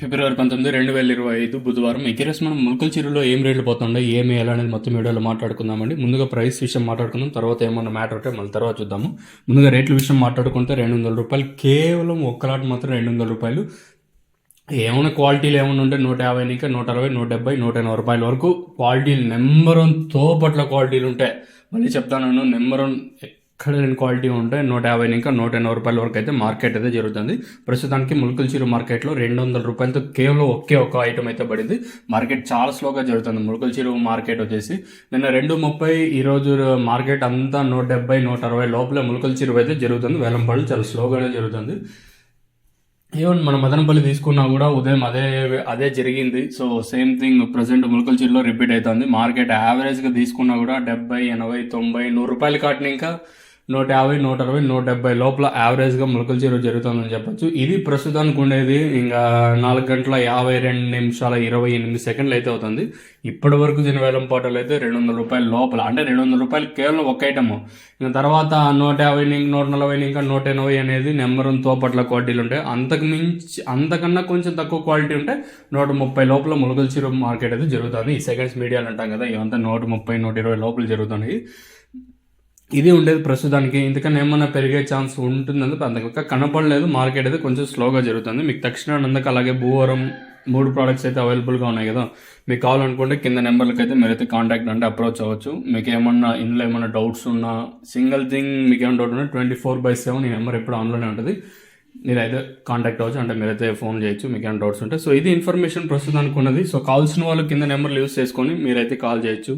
ఫిబ్రవరి 19, 2025 బుధవారం. ఈరోజు మనం ములకల చెరువులో ఏం రేట్లు పోతుండే, ఏమి ఎలా అనేది మొత్తం వీడియోలో మాట్లాడుకుందామండి. ముందుగా ప్రైస్ విషయం మాట్లాడుకుందాం, తర్వాత ఏమన్నా మ్యాటర్ ఉంటే మళ్ళీ తర్వాత చూద్దాము. ముందుగా రేట్ల విషయం మాట్లాడుకుంటే 200 రూపాయలు, కేవలం ఒక్కలాట్ మాత్రం 200 రూపాయలు. ఏమైనా క్వాలిటీలు ఏమైనా ఉంటే 150 ఇంకా 160, 170, 180 రూపాయల వరకు క్వాలిటీలు నెంబర్ 1 తోపట్ల క్వాలిటీలు ఉంటాయి. మళ్ళీ చెప్తాను, నెంబర్ 1 ఎక్కడ లేని క్వాలిటీ ఉంటే 150 ఇంకా 180 రూపాయల వరకు అయితే మార్కెట్ అయితే జరుగుతుంది. ప్రస్తుతానికి ములకల చెరువు మార్కెట్లో 200 రూపాయలతో కేవలం ఒక్క ఐటమ్ అయితే పడింది. మార్కెట్ చాలా స్లోగా జరుగుతుంది. ములకల చెరువు మార్కెట్ వచ్చేసి నిన్న 230, ఈరోజు మార్కెట్ అంతా 170, 160 లోపల ములకల చెరువు అయితే జరుగుతుంది. వేలంపాడు చాలా స్లోగానే జరుగుతుంది. ఈవెన్ మన మదనపల్లి తీసుకున్నా కూడా ఉదయం అదే జరిగింది. సో సేమ్ థింగ్ ప్రజెంట్ ములకల చెరువులో రిపీట్ అవుతుంది. మార్కెట్ యావరేజ్గా తీసుకున్నా కూడా 70, 80, 90, 100 రూపాయలు కాటిన ఇంకా 150, 160, 170 లోపల యావరేజ్గా ములకల చెరువు జరుగుతుందని చెప్పొచ్చు. ఇది ప్రస్తుతానికి ఉండేది ఇంకా 4 గంటల 52 నిమిషాల 28 సెకండ్లు అయితే అవుతుంది. ఇప్పటి వరకు దీని వేలం పాటలు అయితే 200 రూపాయల లోపల, అంటే 200 రూపాయలు కేవలం ఒక ఐటమ్. ఇంకా తర్వాత 150, 140, ఇంకా 180 అనేది నెంబర్ 1 తోపట్ల క్వాలిటీలు ఉంటాయి. అంతకన్నా కొంచెం తక్కువ క్వాలిటీ ఉంటే 130 లోపల ములకల చెరువు మార్కెట్ అయితే జరుగుతుంది. ఈ సెకండ్స్ మీడియాలు అంటాం కదా, ఇవంతా 130, 120 లోపల జరుగుతున్నాయి. ఇది ఉండేది ప్రస్తుతానికి. ఇంతకన్నా ఏమన్నా పెరిగే ఛాన్స్ ఉంటుందని అంతగా కనపడలేదు. మార్కెట్ అయితే కొంచెం స్లోగా జరుగుతుంది. మీకు తక్షణ నందక అలాగే భూవరం 3 ప్రోడక్ట్స్ అయితే అవైలబుల్గా ఉన్నాయి కదా. మీకు కావాలనుకుంటే కింద నెంబర్లకి అయితే మీరైతే కాంటాక్ట్ అంటే అప్రోచ్ అవ్వచ్చు. మీకు ఏమన్నా ఇందులో ఏమన్నా డౌట్స్ ఉన్నా, సింగిల్ థింగ్ మీకు ఏమైనా డౌట్ ఉన్నా 24/7 ఈ నెంబర్ ఎప్పుడు ఆన్లోనే ఉంటుంది. మీరైతే కాంటాక్ట్ అవ్వచ్చు, అంటే మీరైతే ఫోన్ చేయొచ్చు మీకు ఏమైనా డౌట్స్ ఉంటే. సో ఇది ఇన్ఫర్మేషన్ ప్రస్తుతానికి ఉన్నది. సో కావాల్సిన వాళ్ళు కింద నెంబర్లు యూస్ చేసుకొని మీరైతే కాల్ చేయొచ్చు.